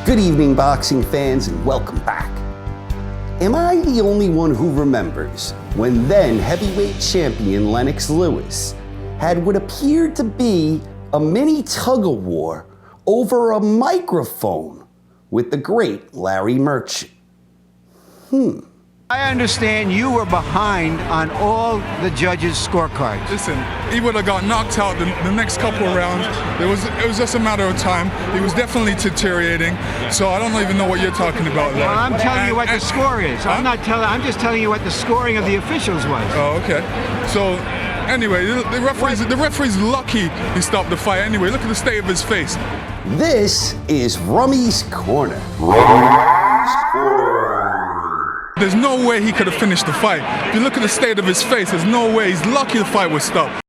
Good evening, boxing fans, and welcome back. Am I the only one who remembers when then heavyweight champion Lennox Lewis had what appeared to be a mini tug-of-war over a microphone with the great Larry Merchant? I understand you were behind on all the judges' scorecards. Listen, he would have got knocked out the next couple of rounds. It was just a matter of time. He was definitely deteriorating. So I don't even know what you're talking about, Larry. Well, I'm telling you what the score is. Huh? I'm just telling you what the scoring of the officials was. Oh, okay. So anyway, the referee's lucky he stopped the fight. Anyway, look at the state of his face. This is Rummy's Corner. There's no way he could have finished the fight. If you look at the state of his face, there's no way. He's lucky the fight was stopped.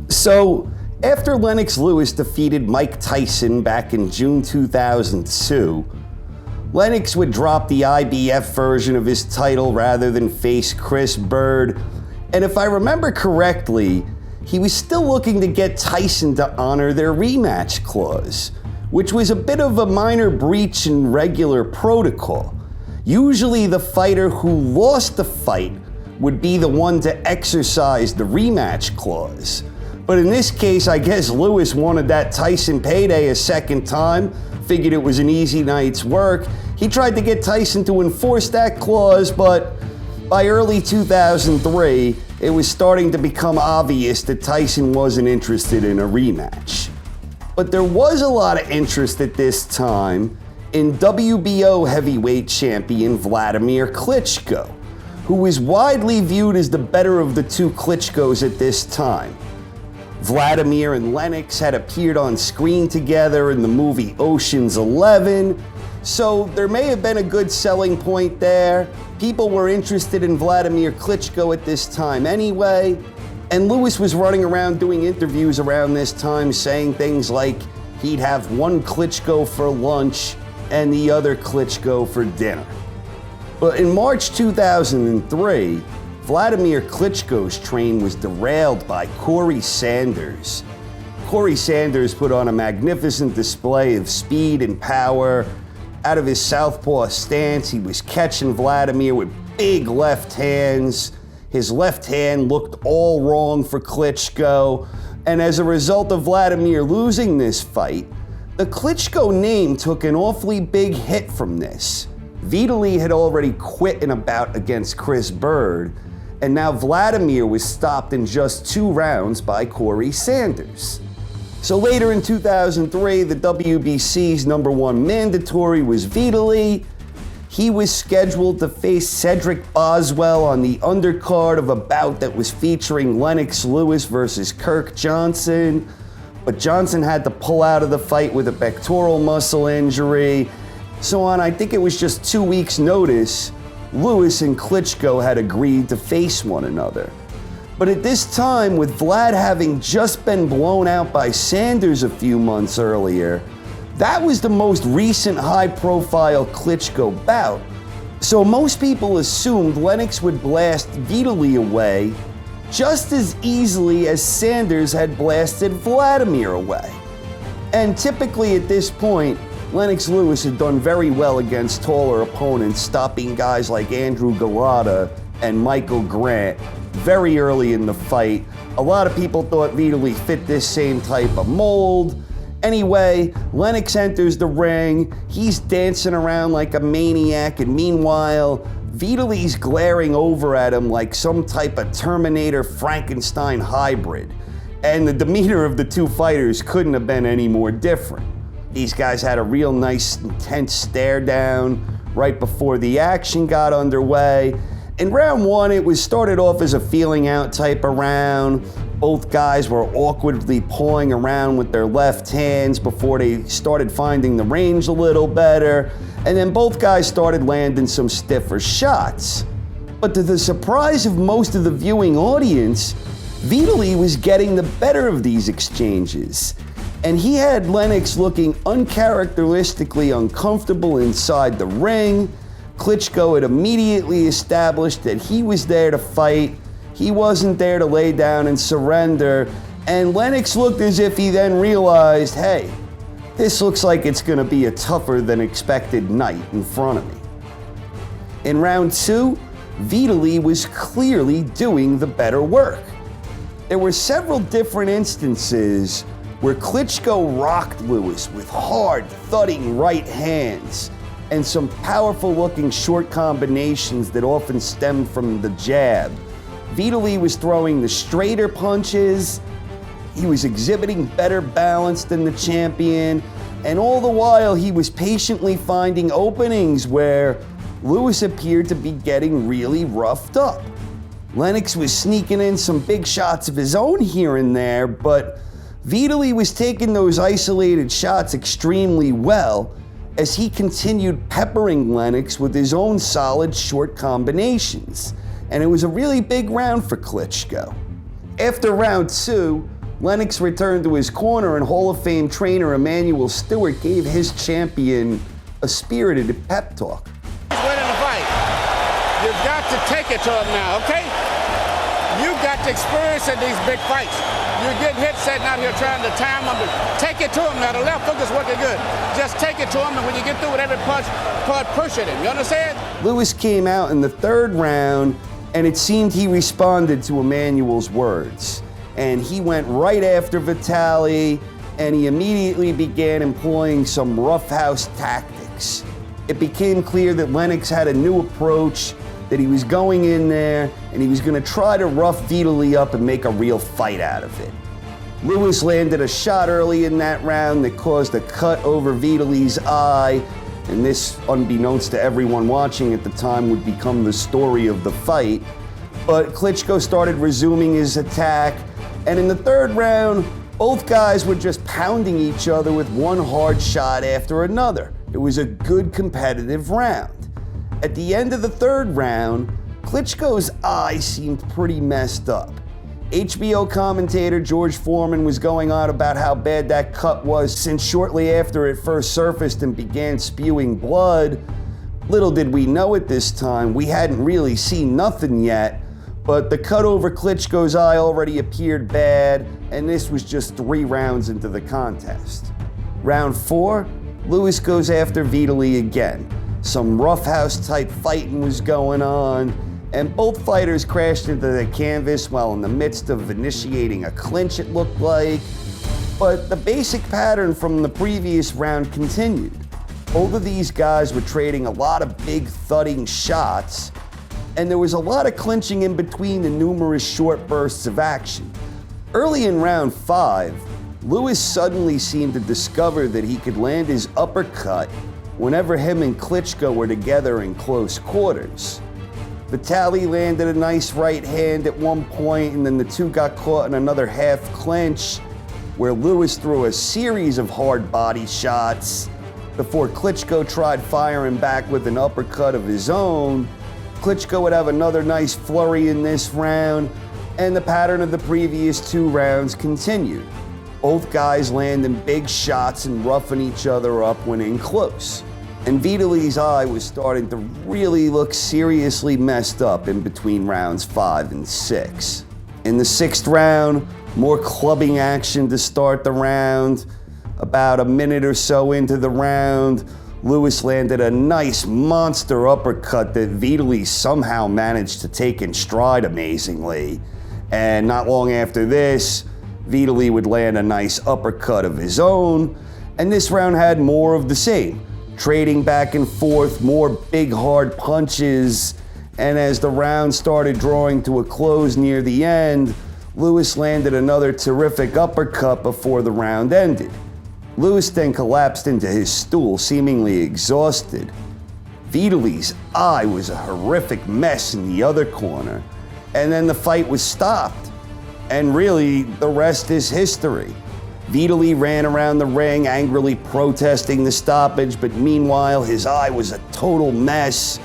So, after Lennox Lewis defeated Mike Tyson back in June 2002, Lennox would drop the IBF version of his title rather than face Chris Bird. And if I remember correctly, he was still looking to get Tyson to honor their rematch clause, which was a bit of a minor breach in regular protocol. Usually the fighter who lost the fight would be the one to exercise the rematch clause. But in this case, I guess Lewis wanted that Tyson payday a second time, figured it was an easy night's work. He tried to get Tyson to enforce that clause, but by early 2003, it was starting to become obvious that Tyson wasn't interested in a rematch. But there was a lot of interest at this time in WBO heavyweight champion Vitali Klitschko, who was widely viewed as the better of the two Klitschkos at this time. Vladimir and Lennox had appeared on screen together in the movie Ocean's 11, so there may have been a good selling point there. People were interested in Vitali Klitschko at this time anyway, and Lewis was running around doing interviews around this time saying things like he'd have one Klitschko for lunch and the other Klitschko for dinner. But in March 2003, Vitali Klitschko's train was derailed by Corey Sanders. Corey Sanders put on a magnificent display of speed and power. Out of his southpaw stance, he was catching Vladimir with big left hands. His left hand looked all wrong for Klitschko, and as a result of Vladimir losing this fight, the Klitschko name took an awfully big hit from this. Vitali had already quit in a bout against Chris Bird, and now Vladimir was stopped in just 2 rounds by Corey Sanders. So later in 2003, the WBC's #1 mandatory was Vitali. He was scheduled to face Cedric Boswell on the undercard of a bout that was featuring Lennox Lewis versus Kirk Johnson. But Johnson had to pull out of the fight with a pectoral muscle injury. So on, I think it was just 2 weeks' notice, Lewis and Klitschko had agreed to face one another. But at this time, with Vlad having just been blown out by Sanders a few months earlier, that was the most recent high-profile Klitschko bout. So most people assumed Lennox would blast Vitali away just as easily as Sanders had blasted Vladimir away. And typically at this point, Lennox Lewis had done very well against taller opponents, stopping guys like Andrew Galata and Michael Grant very early in the fight. A lot of people thought Vitali fit this same type of mold. Anyway, Lennox enters the ring. He's dancing around like a maniac, and meanwhile, Vitali's glaring over at him like some type of Terminator Frankenstein hybrid. And the demeanor of the two fighters couldn't have been any more different. These guys had a real nice, intense stare down right before the action got underway. In round 1, it was started off as a feeling out type of round. Both guys were awkwardly pawing around with their left hands before they started finding the range a little better. And then both guys started landing some stiffer shots. But to the surprise of most of the viewing audience, Vitali was getting the better of these exchanges. And he had Lennox looking uncharacteristically uncomfortable inside the ring. Klitschko had immediately established that he was there to fight. He wasn't there to lay down and surrender. And Lennox looked as if he then realized, hey, This looks like it's going to be a tougher than expected night in front of me. In round 2, Vitali was clearly doing the better work. There were several different instances where Klitschko rocked Lewis with hard, thudding right hands and some powerful-looking short combinations that often stemmed from the jab. Vitali was throwing the straighter punches, he was exhibiting better balance than the champion, and all the while he was patiently finding openings where Lewis appeared to be getting really roughed up. Lennox was sneaking in some big shots of his own here and there, but Vitali was taking those isolated shots extremely well as he continued peppering Lennox with his own solid short combinations. And it was a really big round for Klitschko. After round 2, Lennox returned to his corner and Hall of Fame trainer Emanuel Stewart gave his champion a spirited pep talk. He's winning the fight. You've got to take it to him now, okay? You've got to experience in these big fights. You're getting hit sitting out here trying to time him. Take it to him now. The left hook is working good. Just take it to him, and when you get through with every punch, push at him. You understand? Lewis came out in the 3rd round, and it seemed he responded to Emanuel's words. And he went right after Vitali, and he immediately began employing some roughhouse tactics. It became clear that Lennox had a new approach, that he was going in there, and he was going to try to rough Vitali up and make a real fight out of it. Lewis landed a shot early in that round that caused a cut over Vitali's eye, and this, unbeknownst to everyone watching at the time, would become the story of the fight. But Klitschko started resuming his attack, and in the 3rd round, both guys were just pounding each other with one hard shot after another. It was a good competitive round. At the end of the 3rd round, Klitschko's eye seemed pretty messed up. HBO commentator George Foreman was going on about how bad that cut was since shortly after it first surfaced and began spewing blood. Little did we know at this time, we hadn't really seen nothing yet, but the cut over Klitschko's eye already appeared bad, and this was just 3 rounds into the contest. Round 4, Lewis goes after Vitali again. Some roughhouse type fighting was going on, and both fighters crashed into the canvas while in the midst of initiating a clinch, it looked like. But the basic pattern from the previous round continued. Both of these guys were trading a lot of big thudding shots, and there was a lot of clinching in between the numerous short bursts of action. Early in round 5, Lewis suddenly seemed to discover that he could land his uppercut whenever him and Klitschko were together in close quarters. Vitali landed a nice right hand at one point, and then the two got caught in another half clinch where Lewis threw a series of hard body shots before Klitschko tried firing back with an uppercut of his own. Klitschko would have another nice flurry in this round, and the pattern of the previous 2 rounds continued. Both guys landing big shots and roughing each other up when in close. And Vitali's eye was starting to really look seriously messed up in between rounds 5 and 6. In the 6th round, more clubbing action to start the round. About a minute or so into the round, Lewis landed a nice monster uppercut that Vitali somehow managed to take in stride amazingly. And not long after this, Vitali would land a nice uppercut of his own, and this round had more of the same. Trading back and forth, more big hard punches, and as the round started drawing to a close near the end, Lewis landed another terrific uppercut before the round ended. Lewis then collapsed into his stool, seemingly exhausted. Vitali's eye was a horrific mess in the other corner, and then the fight was stopped. And really, the rest is history. Vitali ran around the ring angrily protesting the stoppage, but meanwhile his eye was a total mess.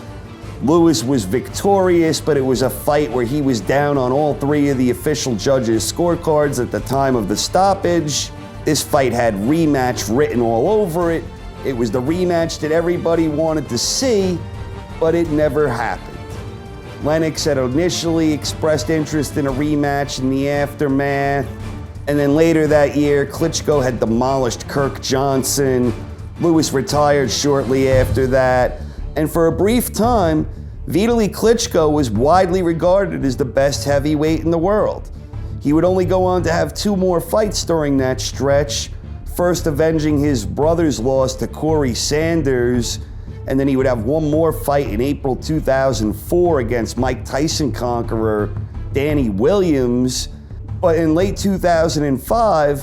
Lewis was victorious, but it was a fight where he was down on all 3 of the official judges' scorecards at the time of the stoppage. This fight had rematch written all over it. It was the rematch that everybody wanted to see, but it never happened. Lennox had initially expressed interest in a rematch in the aftermath, And then later that year, Klitschko had demolished Kirk Johnson. Lewis retired shortly after that. And for a brief time, Vitali Klitschko was widely regarded as the best heavyweight in the world. He would only go on to have 2 more fights during that stretch, first avenging his brother's loss to Corey Sanders, and then he would have 1 more fight in April 2004 against Mike Tyson conqueror Danny Williams. But in late 2005,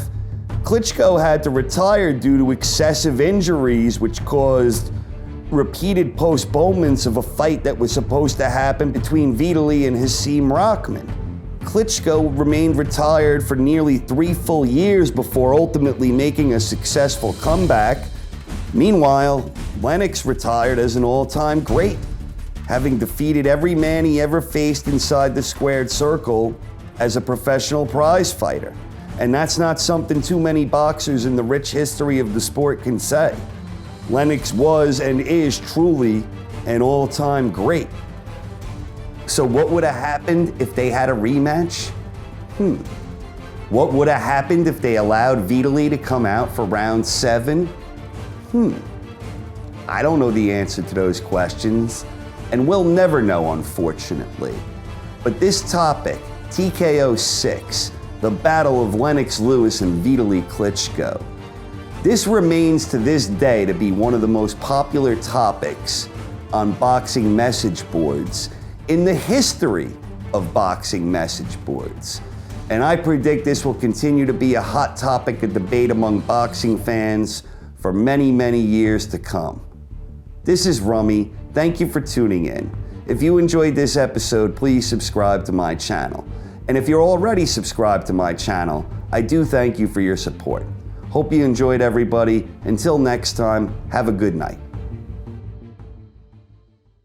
Klitschko had to retire due to excessive injuries, which caused repeated postponements of a fight that was supposed to happen between Vitali and Hasim Rahman. Klitschko remained retired for nearly 3 full years before ultimately making a successful comeback. Meanwhile, Lennox retired as an all-time great, having defeated every man he ever faced inside the squared circle as a professional prize fighter. And that's not something too many boxers in the rich history of the sport can say. Lennox was and is truly an all-time great. So what would have happened if they had a rematch? What would have happened if they allowed Vitali to come out for round 7? I don't know the answer to those questions, and we'll never know, unfortunately. But this topic, TKO6, the battle of Lennox Lewis and Vitali Klitschko, this remains to this day to be one of the most popular topics on boxing message boards in the history of boxing message boards. And I predict this will continue to be a hot topic of debate among boxing fans for many, many years to come. This is Rummy. Thank you for tuning in. If you enjoyed this episode, please subscribe to my channel. And if you're already subscribed to my channel, I do thank you for your support. Hope you enjoyed, everybody. Until next time, have a good night.